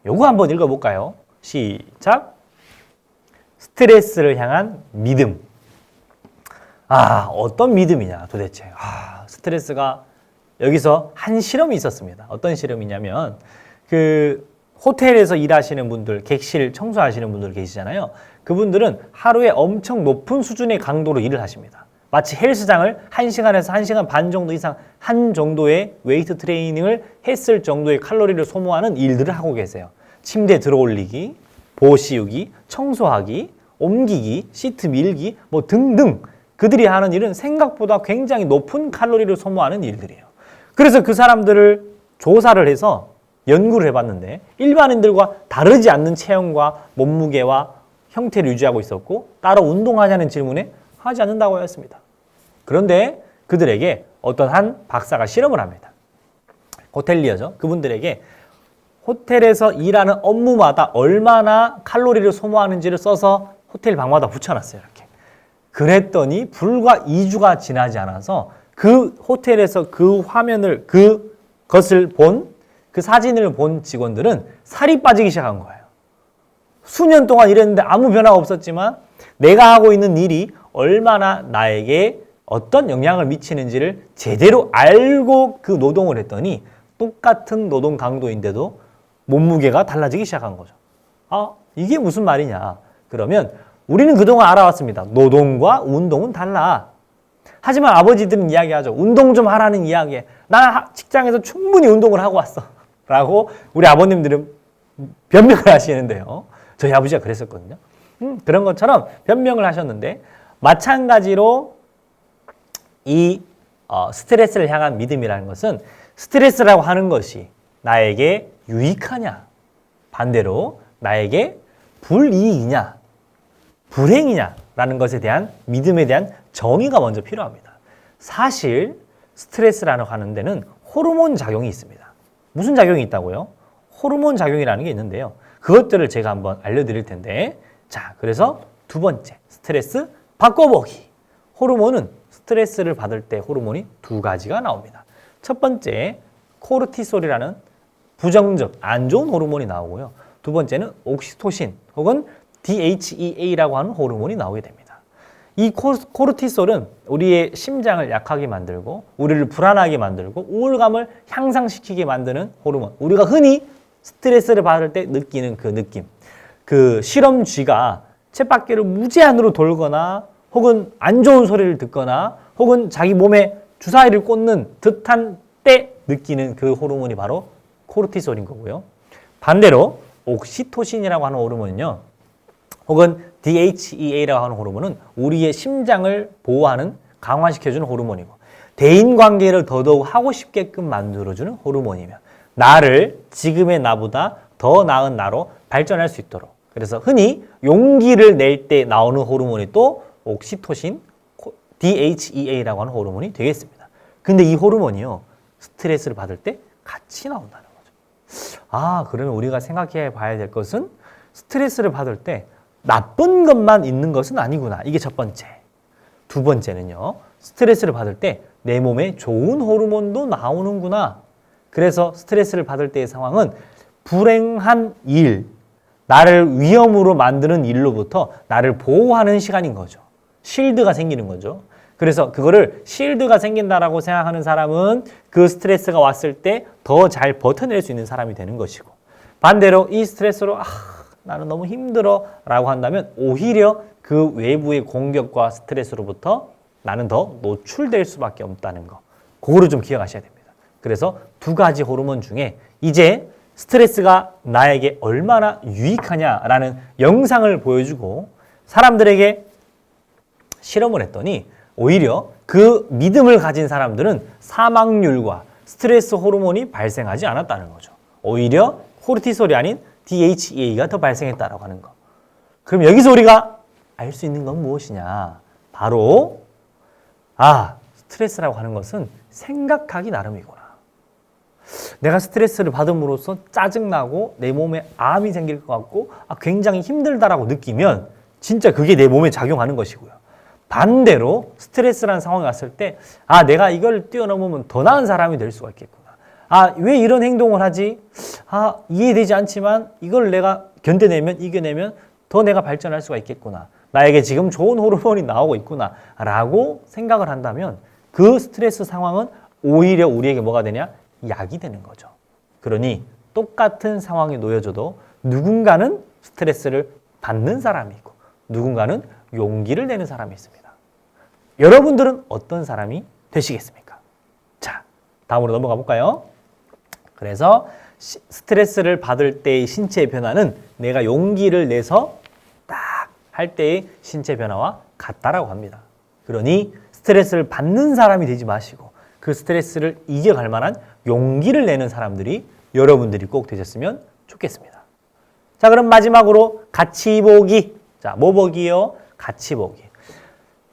요거 한번 읽어볼까요? 시작. 스트레스를 향한 믿음. 어떤 믿음이냐 도대체. 스트레스가 여기서 한 실험이 있었습니다. 어떤 실험이냐면 그 호텔에서 일하시는 분들, 객실 청소하시는 분들 계시잖아요. 그분들은 하루에 엄청 높은 수준의 강도로 일을 하십니다. 마치 헬스장을 1시간에서 1시간 반 정도 이상 한 정도의 웨이트 트레이닝을 했을 정도의 칼로리를 소모하는 일들을 하고 계세요. 침대 들어올리기, 보호 씌우기, 청소하기, 옮기기, 시트 밀기 뭐 등등 그들이 하는 일은 생각보다 굉장히 높은 칼로리를 소모하는 일들이에요. 그래서 그 사람들을 조사를 해서 연구를 해봤는데 일반인들과 다르지 않는 체형과 몸무게와 형태를 유지하고 있었고 따로 운동하냐는 질문에 하지 않는다고 했습니다. 그런데 그들에게 어떤 한 박사가 실험을 합니다. 호텔리어죠. 그분들에게 호텔에서 일하는 업무마다 얼마나 칼로리를 소모하는지를 써서 호텔 방마다 붙여놨어요. 이렇게. 그랬더니 불과 2주가 지나지 않아서 그 호텔에서 그 화면을 그것을 본 그 사진을 본 직원들은 살이 빠지기 시작한 거예요. 수년 동안 일했는데 아무 변화가 없었지만 내가 하고 있는 일이 얼마나 나에게 어떤 영향을 미치는지를 제대로 알고 그 노동을 했더니 똑같은 노동 강도인데도 몸무게가 달라지기 시작한 거죠. 이게 무슨 말이냐. 그러면 우리는 그동안 알아왔습니다. 노동과 운동은 달라. 하지만 아버지들은 이야기하죠. 운동 좀 하라는 이야기에 나 직장에서 충분히 운동을 하고 왔어. 라고 우리 아버님들은 변명을 하시는데요. 저희 아버지가 그랬었거든요. 그런 것처럼 변명을 하셨는데 마찬가지로 이 스트레스를 향한 믿음이라는 것은 스트레스라고 하는 것이 나에게 유익하냐 반대로 나에게 불이익이냐 불행이냐라는 것에 대한 믿음에 대한 정의가 먼저 필요합니다. 사실 스트레스라고 하는 데는 호르몬 작용이 있습니다. 무슨 작용이 있다고요? 호르몬 작용이라는 게 있는데요. 그것들을 제가 한번 알려드릴 텐데 자, 그래서 두 번째 스트레스 바꿔보기. 호르몬은 스트레스를 받을 때 호르몬이 두 가지가 나옵니다. 첫 번째 코르티솔이라는 부정적 안 좋은 호르몬이 나오고요. 두 번째는 옥시토신 혹은 DHEA라고 하는 호르몬이 나오게 됩니다. 이 코르티솔은 우리의 심장을 약하게 만들고 우리를 불안하게 만들고 우울감을 향상시키게 만드는 호르몬. 우리가 흔히 스트레스를 받을 때 느끼는 그 느낌. 그 실험 쥐가 쳇바퀴를 무제한으로 돌거나 혹은 안 좋은 소리를 듣거나 혹은 자기 몸에 주사위를 꽂는 듯한 때 느끼는 그 호르몬이 바로 코르티솔인 거고요. 반대로 옥시토신이라고 하는 호르몬은요. 혹은 DHEA라고 하는 호르몬은 우리의 심장을 보호하는 강화시켜주는 호르몬이고 대인관계를 더더욱 하고 싶게끔 만들어주는 호르몬이며 나를 지금의 나보다 더 나은 나로 발전할 수 있도록 그래서 흔히 용기를 낼 때 나오는 호르몬이 또 옥시토신, DHEA라고 하는 호르몬이 되겠습니다. 근데 이 호르몬이요. 스트레스를 받을 때 같이 나온다는 거죠. 그러면 우리가 생각해 봐야 될 것은 스트레스를 받을 때 나쁜 것만 있는 것은 아니구나. 이게 첫 번째. 두 번째는요. 스트레스를 받을 때 내 몸에 좋은 호르몬도 나오는구나. 그래서 스트레스를 받을 때의 상황은 불행한 일, 나를 위험으로 만드는 일로부터 나를 보호하는 시간인 거죠. 실드가 생기는 거죠. 그래서 그거를 실드가 생긴다라고 생각하는 사람은 그 스트레스가 왔을 때 더 잘 버텨낼 수 있는 사람이 되는 것이고 반대로 이 스트레스로 나는 너무 힘들어 라고 한다면 오히려 그 외부의 공격과 스트레스로부터 나는 더 노출될 수밖에 없다는 거. 그거를 좀 기억하셔야 됩니다. 그래서 두 가지 호르몬 중에 이제 스트레스가 나에게 얼마나 유익하냐라는 영상을 보여주고 사람들에게 실험을 했더니 오히려 그 믿음을 가진 사람들은 사망률과 스트레스 호르몬이 발생하지 않았다는 거죠. 오히려 코르티솔이 아닌 DHEA가 더 발생했다라고 하는 거. 그럼 여기서 우리가 알 수 있는 건 무엇이냐? 바로 스트레스라고 하는 것은 생각하기 나름이구나. 내가 스트레스를 받음으로써 짜증나고 내 몸에 암이 생길 것 같고 굉장히 힘들다라고 느끼면 진짜 그게 내 몸에 작용하는 것이고요. 반대로 스트레스라는 상황이 왔을 때 내가 이걸 뛰어넘으면 더 나은 사람이 될 수가 있겠구나. 아, 왜 이런 행동을 하지? 아, 이해되지 않지만 이걸 내가 견뎌내면, 이겨내면 더 내가 발전할 수가 있겠구나. 나에게 지금 좋은 호르몬이 나오고 있구나. 라고 생각을 한다면 그 스트레스 상황은 오히려 우리에게 뭐가 되냐? 약이 되는 거죠. 그러니 똑같은 상황에 놓여져도 누군가는 스트레스를 받는 사람이 있고 누군가는 용기를 내는 사람이 있습니다. 여러분들은 어떤 사람이 되시겠습니까? 자, 다음으로 넘어가 볼까요? 그래서 스트레스를 받을 때의 신체 변화는 내가 용기를 내서 딱 할 때의 신체 변화와 같다라고 합니다. 그러니 스트레스를 받는 사람이 되지 마시고 그 스트레스를 이겨갈 만한 용기를 내는 사람들이 여러분들이 꼭 되셨으면 좋겠습니다. 자, 그럼 마지막으로 같이 보기. 자, 뭐 보기요? 같이 보기.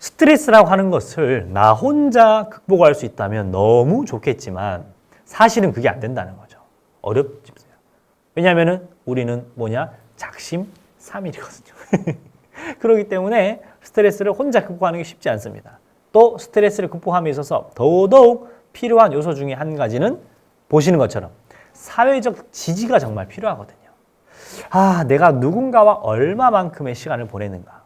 스트레스라고 하는 것을 나 혼자 극복할 수 있다면 너무 좋겠지만 사실은 그게 안 된다는 거죠. 어렵지. 왜냐하면 우리는 뭐냐? 작심삼일이거든요. 그렇기 때문에 스트레스를 혼자 극복하는 게 쉽지 않습니다. 또 스트레스를 극복함에 있어서 더더욱 필요한 요소 중에 한 가지는 보시는 것처럼 사회적 지지가 정말 필요하거든요. 아, 내가 누군가와 얼마만큼의 시간을 보내는가.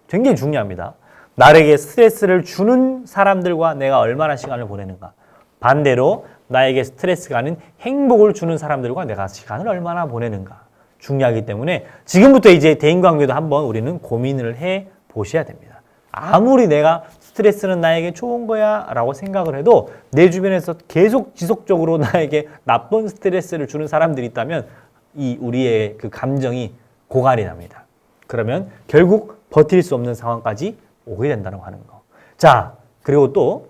굉장히 중요합니다. 나에게 스트레스를 주는 사람들과 내가 얼마나 시간을 보내는가. 반대로 나에게 스트레스가 아닌 행복을 주는 사람들과 내가 시간을 얼마나 보내는가. 중요하기 때문에 지금부터 이제 대인관계도 한번 우리는 고민을 해 보셔야 됩니다. 아무리 내가 스트레스는 나에게 좋은 거야 라고 생각을 해도 내 주변에서 계속 지속적으로 나에게 나쁜 스트레스를 주는 사람들이 있다면 이 우리의 그 감정이 고갈이 납니다. 그러면 결국 버틸 수 없는 상황까지 오게 된다고 하는 거. 자, 그리고 또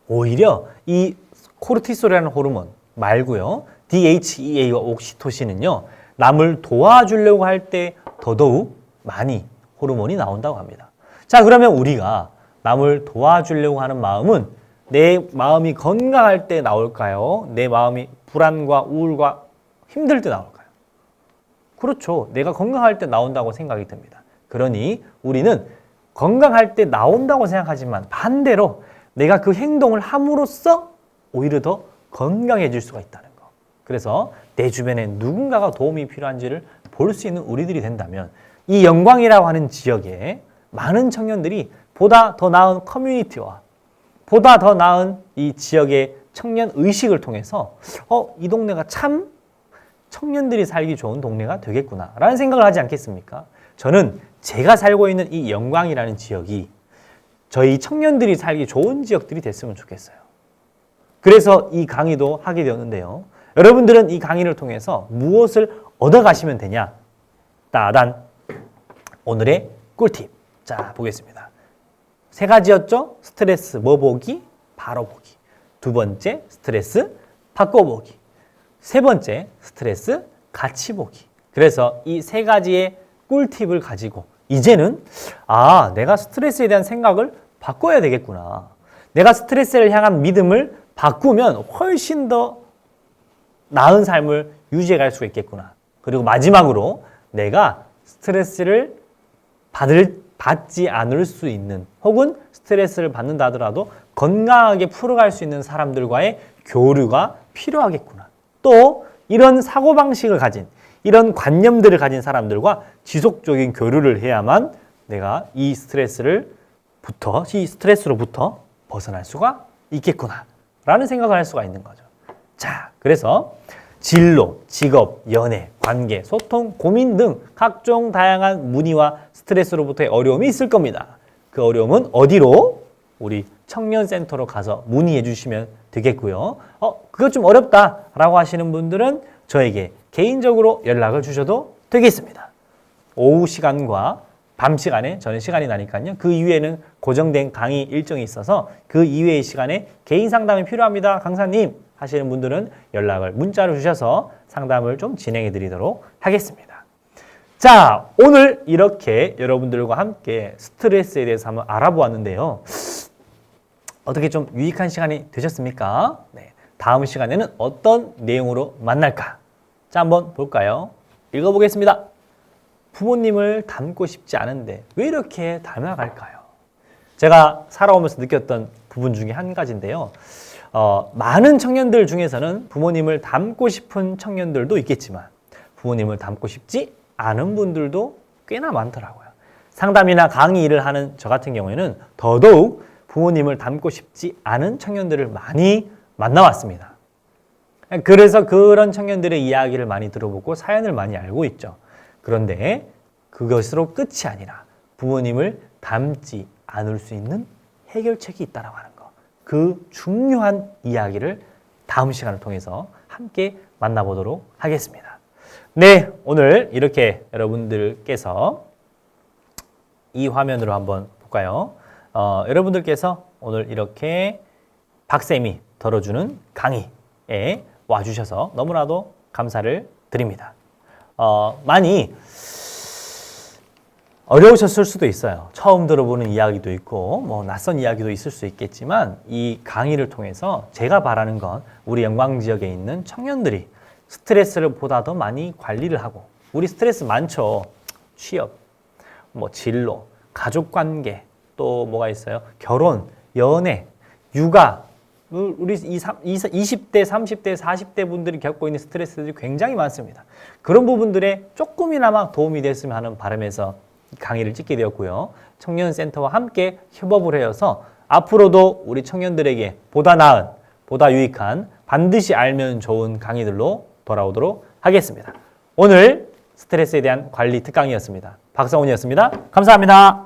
오히려 이 코르티솔이라는 호르몬 말고요. DHEA와 옥시토신은요. 남을 도와주려고 할 때 더더욱 많이 호르몬이 나온다고 합니다. 자, 그러면 우리가 남을 도와주려고 하는 마음은 내 마음이 건강할 때 나올까요? 내 마음이 불안과 우울과 힘들 때 나올까요? 그렇죠. 내가 건강할 때 나온다고 생각이 듭니다. 그러니 우리는 건강할 때 나온다고 생각하지만 반대로 내가 그 행동을 함으로써 오히려 더 건강해질 수가 있다는 거. 그래서 내 주변에 누군가가 도움이 필요한지를 볼 수 있는 우리들이 된다면 이 영광이라고 하는 지역에 많은 청년들이 보다 더 나은 커뮤니티와 보다 더 나은 이 지역의 청년 의식을 통해서 이 동네가 참 청년들이 살기 좋은 동네가 되겠구나 라는 생각을 하지 않겠습니까? 저는 제가 살고 있는 이 영광이라는 지역이 저희 청년들이 살기 좋은 지역들이 됐으면 좋겠어요. 그래서 이 강의도 하게 되었는데요. 여러분들은 이 강의를 통해서 무엇을 얻어가시면 되냐? 따단 오늘의 꿀팁. 자, 보겠습니다. 세 가지였죠? 스트레스 뭐 보기? 바로 보기. 두 번째 스트레스 바꿔보기. 세 번째 스트레스 같이 보기. 그래서 이 세 가지의 꿀팁을 가지고 이제는 내가 스트레스에 대한 생각을 바꿔야 되겠구나. 내가 스트레스를 향한 믿음을 바꾸면 훨씬 더 나은 삶을 유지해 갈 수가 있겠구나. 그리고 마지막으로 내가 스트레스를 받지 않을 수 있는 혹은 스트레스를 받는다 하더라도 건강하게 풀어갈 수 있는 사람들과의 교류가 필요하겠구나. 또 이런 사고방식을 가진 이런 관념들을 가진 사람들과 지속적인 교류를 해야만 내가 이 스트레스로부터 벗어날 수가 있겠구나 라는 생각을 할 수가 있는 거죠. 자, 그래서 진로, 직업, 연애, 관계, 소통, 고민 등 각종 다양한 문의와 스트레스로부터의 어려움이 있을 겁니다. 그 어려움은 어디로? 우리 청년센터로 가서 문의해 주시면 되겠고요. 그거 좀 어렵다라고 하시는 분들은 저에게 개인적으로 연락을 주셔도 되겠습니다. 오후 시간과 밤 시간에 저는 시간이 나니까요. 그 이후에는 고정된 강의 일정이 있어서 그 이외의 시간에 개인 상담이 필요합니다. 강사님 하시는 분들은 연락을 문자로 주셔서 상담을 좀 진행해 드리도록 하겠습니다. 자, 오늘 이렇게 여러분들과 함께 스트레스에 대해서 한번 알아보았는데요. 어떻게 좀 유익한 시간이 되셨습니까? 네, 다음 시간에는 어떤 내용으로 만날까? 자, 한번 볼까요? 읽어보겠습니다. 부모님을 닮고 싶지 않은데 왜 이렇게 닮아갈까요? 제가 살아오면서 느꼈던 부분 중에 한 가지인데요. 많은 청년들 중에서는 부모님을 닮고 싶은 청년들도 있겠지만 부모님을 닮고 싶지 않은 분들도 꽤나 많더라고요. 상담이나 강의 일을 하는 저 같은 경우에는 더더욱 부모님을 닮고 싶지 않은 청년들을 많이 만나왔습니다. 그래서 그런 청년들의 이야기를 많이 들어보고 사연을 많이 알고 있죠. 그런데 그것으로 끝이 아니라 부모님을 닮지 않을 수 있는 해결책이 있다고 하는 거. 그 중요한 이야기를 다음 시간을 통해서 함께 만나보도록 하겠습니다. 네, 오늘 이렇게 여러분들께서 이 화면으로 한번 볼까요? 여러분들께서 오늘 이렇게 박쌤이 들어주는 강의에 와주셔서 너무나도 감사를 드립니다. 많이 어려우셨을 수도 있어요. 처음 들어보는 이야기도 있고 뭐 낯선 이야기도 있을 수 있겠지만 이 강의를 통해서 제가 바라는 건 우리 영광지역에 있는 청년들이 스트레스를 보다 더 많이 관리를 하고 우리 스트레스 많죠. 취업, 뭐 진로, 가족관계, 또 뭐가 있어요? 결혼, 연애, 육아 우리 20대, 30대, 40대 분들이 겪고 있는 스트레스들이 굉장히 많습니다. 그런 부분들에 조금이나마 도움이 됐으면 하는 바람에서 강의를 찍게 되었고요. 청년센터와 함께 협업을 해서 앞으로도 우리 청년들에게 보다 나은, 보다 유익한, 반드시 알면 좋은 강의들로 돌아오도록 하겠습니다. 오늘 스트레스에 대한 관리 특강이었습니다. 박성훈이었습니다. 감사합니다.